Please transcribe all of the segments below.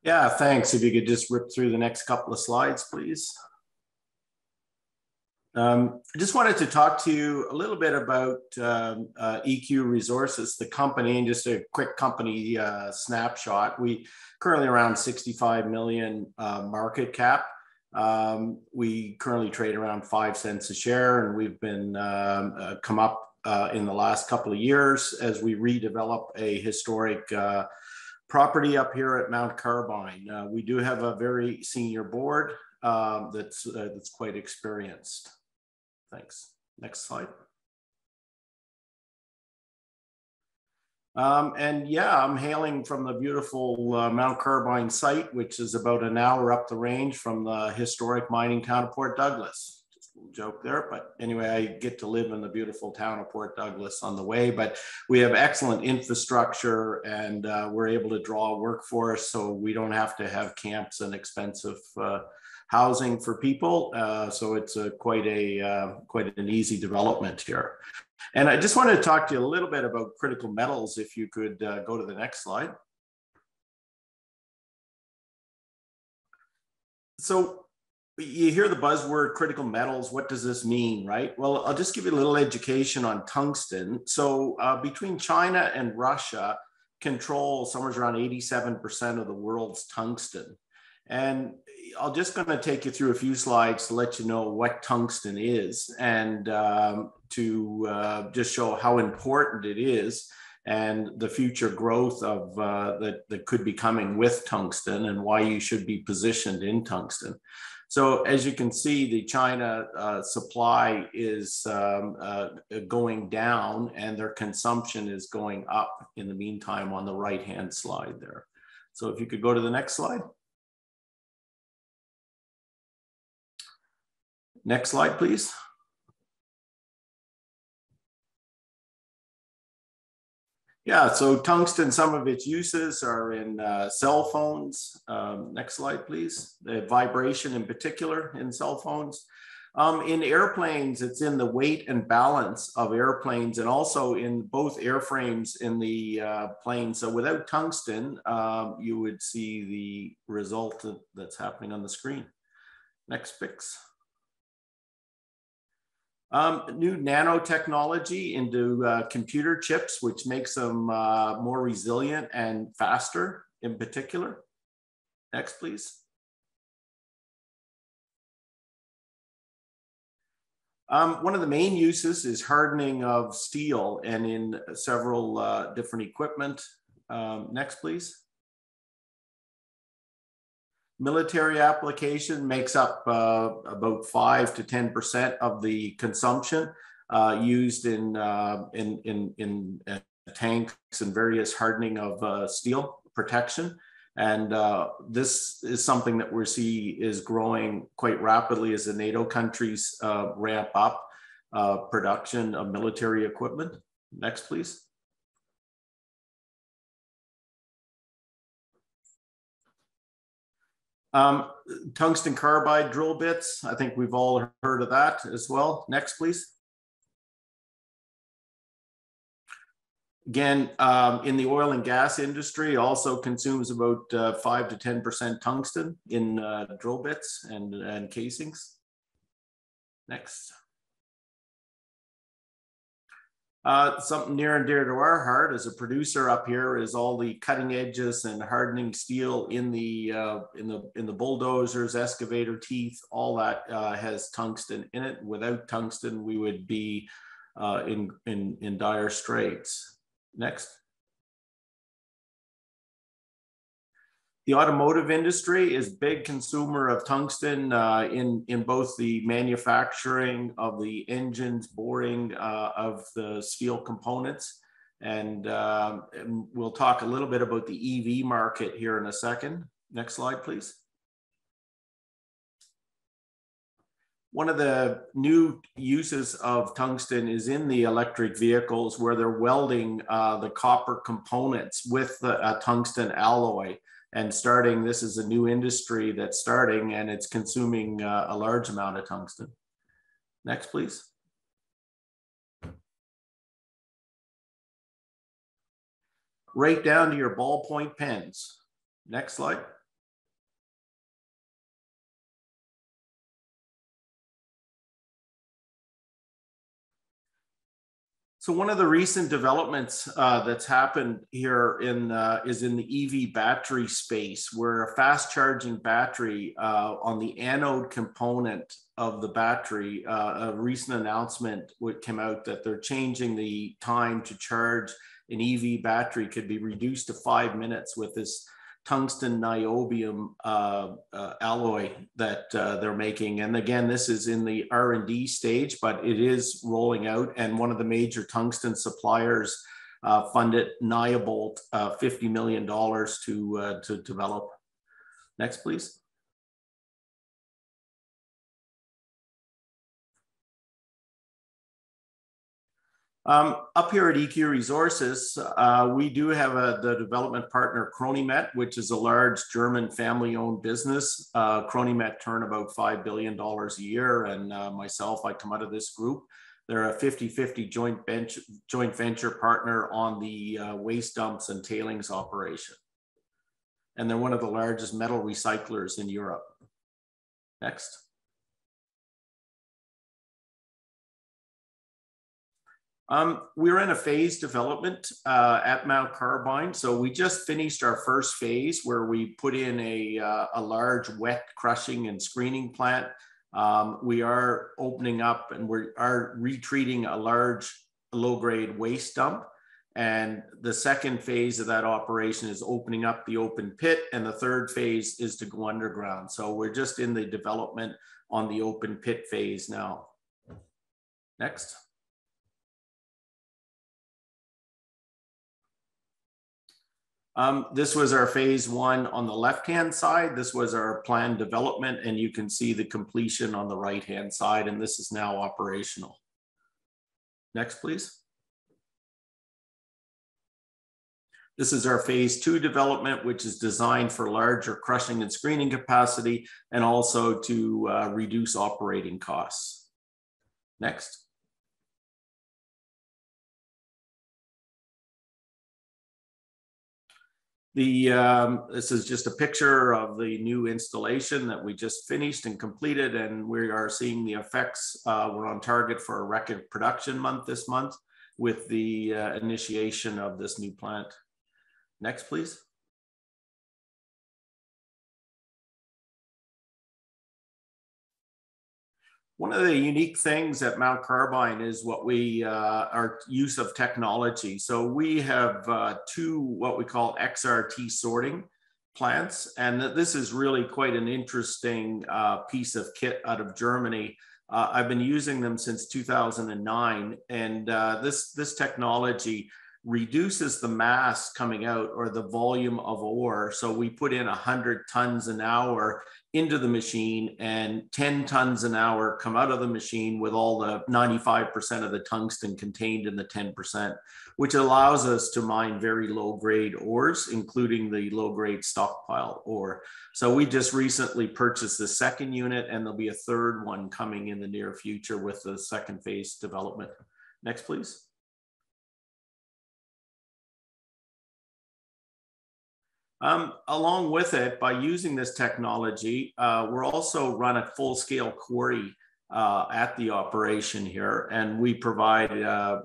Yeah, thanks. If you could just rip through the next couple of slides, please. I just wanted to talk to you a little bit about EQ Resources, the company, and just a quick company snapshot. We currently around 65 million market cap. We currently trade around 5 cents a share, and we've been come up in the last couple of years as we redevelop a historic property up here at Mt Carbine. We do have a very senior board that's quite experienced. Thanks. Next slide. And yeah, I'm hailing from the beautiful Mt Carbine site, which is about an hour up the range from the historic mining town of Port Douglas. Just a little joke there, but anyway, I get to live in the beautiful town of Port Douglas on the way, but we have excellent infrastructure and we're able to draw a workforce, so we don't have to have camps and expensive housing for people. So it's quite an easy development here. And I just wanted to talk to you a little bit about critical metals, if you could go to the next slide. So you hear the buzzword critical metals. What does this mean, right? Well, I'll just give you a little education on tungsten. So between China and Russia control somewhere around 87% of the world's tungsten. And I'm just going to take you through a few slides to let you know what tungsten is and to just show how important it is and the future growth of that could be coming with tungsten and why you should be positioned in tungsten. So as you can see, the China supply is going down and their consumption is going up in the meantime on the right-hand slide there. So if you could go to the next slide. Next slide, please. Yeah, so tungsten, some of its uses are in cell phones. Next slide, please. The vibration in particular in cell phones. In airplanes, it's in the weight and balance of airplanes and also in both airframes in the plane. So without tungsten, you would see the result that's happening on the screen. Next pics. New nanotechnology into computer chips, which makes them more resilient and faster in particular. Next, please. One of the main uses is hardening of steel and in several different equipment. Next, please. Military application makes up about 5 to 10% of the consumption used in tanks and various hardening of steel protection. And this is something that we see is growing quite rapidly as the NATO countries ramp up production of military equipment. Next, please. Tungsten carbide drill bits. I think we've all heard of that as well. Next, please. Again, in the oil and gas industry, also consumes about 5 to 10% tungsten in drill bits and casings. Next. Something near and dear to our heart as a producer up here is all the cutting edges and hardening steel in the bulldozers, excavator teeth. All that has tungsten in it. Without tungsten, we would be in dire straits. Next. The automotive industry is a big consumer of tungsten in both the manufacturing of the engines, boring of the steel components. And we'll talk a little bit about the EV market here in a second. Next slide, please. One of the new uses of tungsten is in the electric vehicles where they're welding the copper components with a tungsten alloy. And this is a new industry that's starting and it's consuming a large amount of tungsten. Next, please. Right down to your ballpoint pens. Next slide. So one of the recent developments that's happened here is in the EV battery space, where a fast charging battery on the anode component of the battery, a recent announcement came out that they're changing the time to charge an EV battery could be reduced to 5 minutes with this tungsten niobium alloy that they're making. And again, this is in the R&D stage, but it is rolling out. And one of the major tungsten suppliers funded Niobolt $50 million to develop. Next, please. Up here at EQ Resources, we do have the development partner Cronimet, which is a large German family-owned business. Cronimet turn about $5 billion a year, and myself, I come out of this group. They're a 50-50 joint venture partner on the waste dumps and tailings operation. And they're one of the largest metal recyclers in Europe. Next. We're in a phase development at Mount Carbine. So we just finished our first phase where we put in a large wet crushing and screening plant. We are opening up and we are retreating a large low-grade waste dump. And the second phase of that operation is opening up the open pit. And the third phase is to go underground. So we're just in the development on the open pit phase now. Next. This was our phase one on the left-hand side. This was our planned development, and you can see the completion on the right-hand side, and this is now operational. Next, please. This is our phase two development, which is designed for larger crushing and screening capacity and also to reduce operating costs. Next. This is just a picture of the new installation that we just finished and completed, and we are seeing the effects. We're on target for a record production month this month with the initiation of this new plant. Next, please. One of the unique things at Mount Carbine is what our use of technology. So we have two what we call XRT sorting plants, and this is really quite an interesting piece of kit out of Germany. I've been using them since 2009, and this technology reduces the mass coming out or the volume of ore. So we put in 100 tons an hour into the machine and 10 tons an hour come out of the machine with all the 95% of the tungsten contained in the 10%, which allows us to mine very low grade ores, including the low grade stockpile ore. So we just recently purchased the second unit, and there'll be a third one coming in the near future with the second phase development. Next, please. Along with it, by using this technology, we're also run a full-scale quarry at the operation here, and we provide.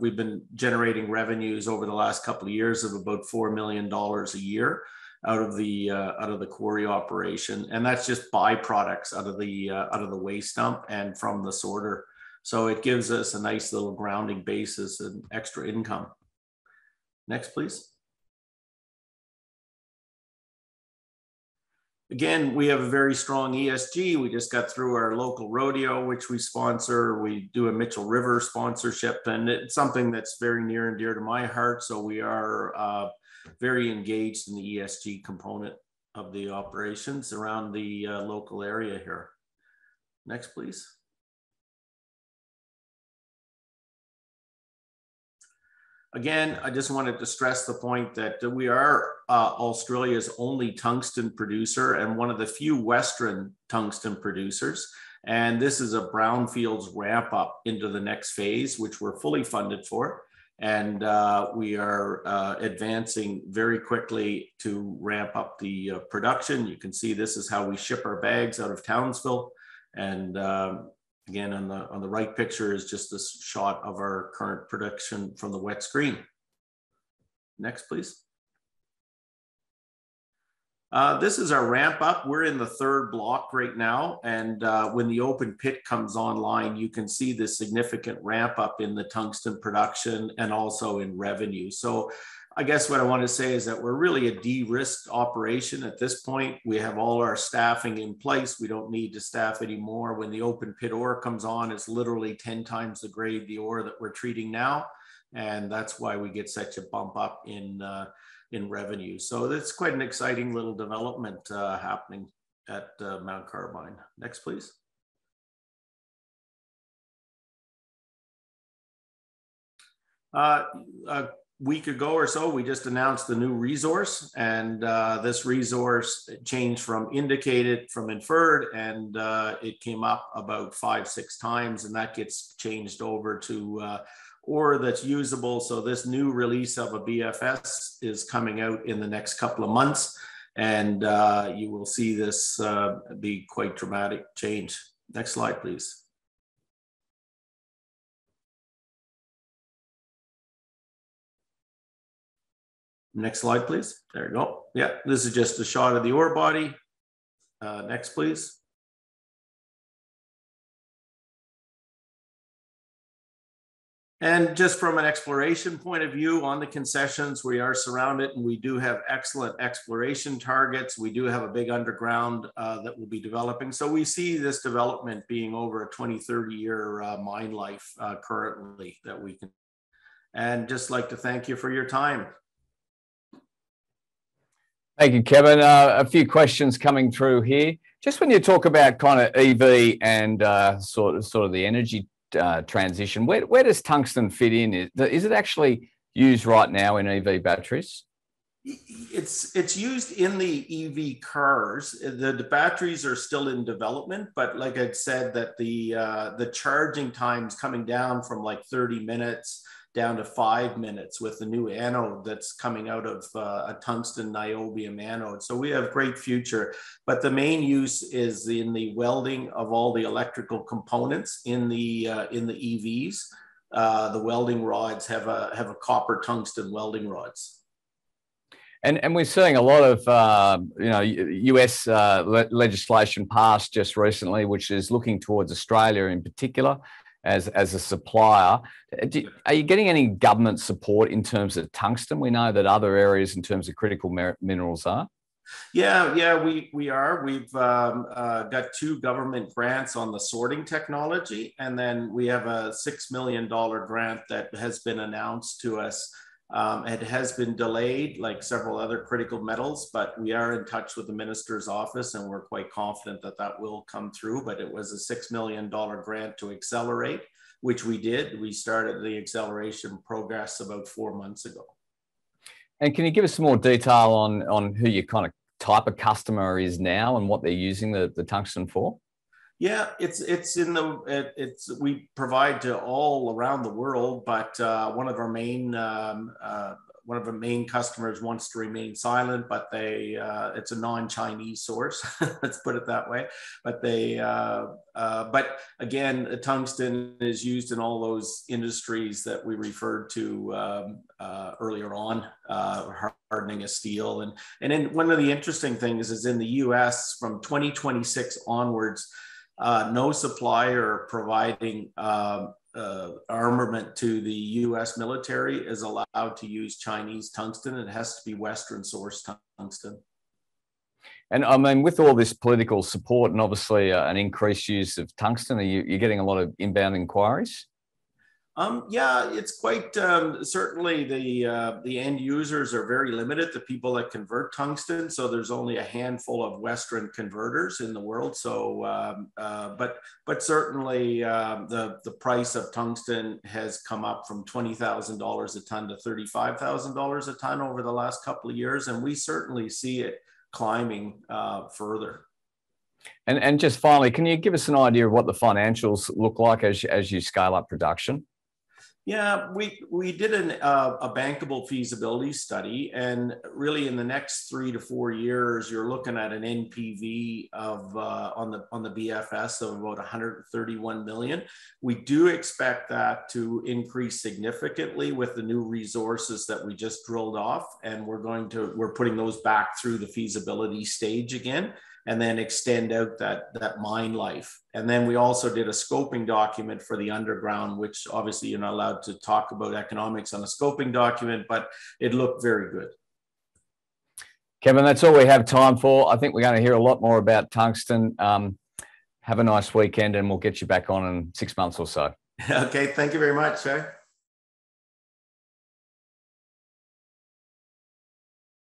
We've been generating revenues over the last couple of years of about $4 million a year out of the quarry operation, and that's just byproducts out of the waste dump and from the sorter. So it gives us a nice little grounding basis and extra income. Next, please. Again, we have a very strong ESG. We just got through our local rodeo, which we sponsor. We do a Mitchell River sponsorship, and it's something that's very near and dear to my heart. So we are very engaged in the ESG component of the operations around the local area here. Next, please. Again, I just wanted to stress the point that we are Australia's only tungsten producer and one of the few Western tungsten producers. And this is a brownfields ramp up into the next phase, which we're fully funded for. And we are advancing very quickly to ramp up the production. You can see this is how we ship our bags out of Townsville. And Again, on the right picture is just this shot of our current production from the wet screen. Next, please. This is our ramp up. We're in the third block right now. And when the open pit comes online, you can see the significant ramp up in the tungsten production and also in revenue. So I guess what I want to say is that we're really a de-risked operation at this point. We have all our staffing in place. We don't need to staff anymore. When the open pit ore comes on, it's literally 10 times the grade the ore that we're treating now. And that's why we get such a bump up in revenue. So that's quite an exciting little development happening at Mt Carbine. Next, please. A week ago or so, we just announced the new resource, and this resource changed from indicated from inferred, and it came up about 5-6 times, and that gets changed over to ore that's usable. So this new release of a BFS is coming out in the next couple of months, and you will see this be quite dramatic change. Next slide, please. Next slide, please. There you go. Yeah, this is just a shot of the ore body. Next, please. And just from an exploration point of view on the concessions, we are surrounded and we do have excellent exploration targets. We do have a big underground that we'll be developing. So we see this development being over a 20-30 year mine life currently that we can. And just like to thank you for your time. Thank you, Kevin. A few questions coming through here. Just when you talk about kind of EV and sort of the energy transition, where does tungsten fit in? Is it actually used right now in EV batteries? It's used in the EV cars. The batteries are still in development, but like I said, that the charging time's coming down from like 30 minutes down to 5 minutes with the new anode that's coming out of a tungsten niobium anode. So we have great future, but the main use is in the welding of all the electrical components in the EVs. The welding rods have a copper tungsten welding rods. And we're seeing a lot of US legislation passed just recently, which is looking towards Australia in particular as a supplier. Are you getting any government support in terms of tungsten? We know that other areas in terms of critical minerals are. Yeah, we are. We've got 2 government grants on the sorting technology, and then we have a $6 million grant that has been announced to us. It has been delayed like several other critical metals, but we are in touch with the minister's office and we're quite confident that that will come through. But it was a $6 million grant to accelerate, which we did. We started the acceleration progress about 4 months ago. And can you give us some more detail on who your kind of type of customer is now and what they're using the tungsten for? Yeah, we provide to all around the world, but one of our main customers wants to remain silent, but it's a non-Chinese source. Let's put it that way. But again, tungsten is used in all those industries that we referred to earlier on, hardening of steel, and then one of the interesting things is in the U.S. from 2026 onwards. No supplier providing armament to the U.S. military is allowed to use Chinese tungsten. It has to be Western sourced tungsten. And I mean, with all this political support and obviously an increased use of tungsten, are you getting a lot of inbound inquiries? Yeah, it's quite certainly the end users are very limited, the people that convert tungsten. So there's only a handful of Western converters in the world. So, but certainly the price of tungsten has come up from $20,000 a ton to $35,000 a ton over the last couple of years, and we certainly see it climbing further. And just finally, can you give us an idea of what the financials look like as you scale up production? Yeah, we did a bankable feasibility study, and really in the next 3 to 4 years, you're looking at an NPV of on the BFS of about 131 million. We do expect that to increase significantly with the new resources that we just drilled off, and we're putting those back through the feasibility stage again, and then extend out that mine life. And then we also did a scoping document for the underground, which obviously you're not allowed to talk about economics on a scoping document, but it looked very good. Kevin, that's all we have time for. I think we're going to hear a lot more about tungsten. Have a nice weekend, and we'll get you back on in 6 months or so. Okay, thank you very much, sir.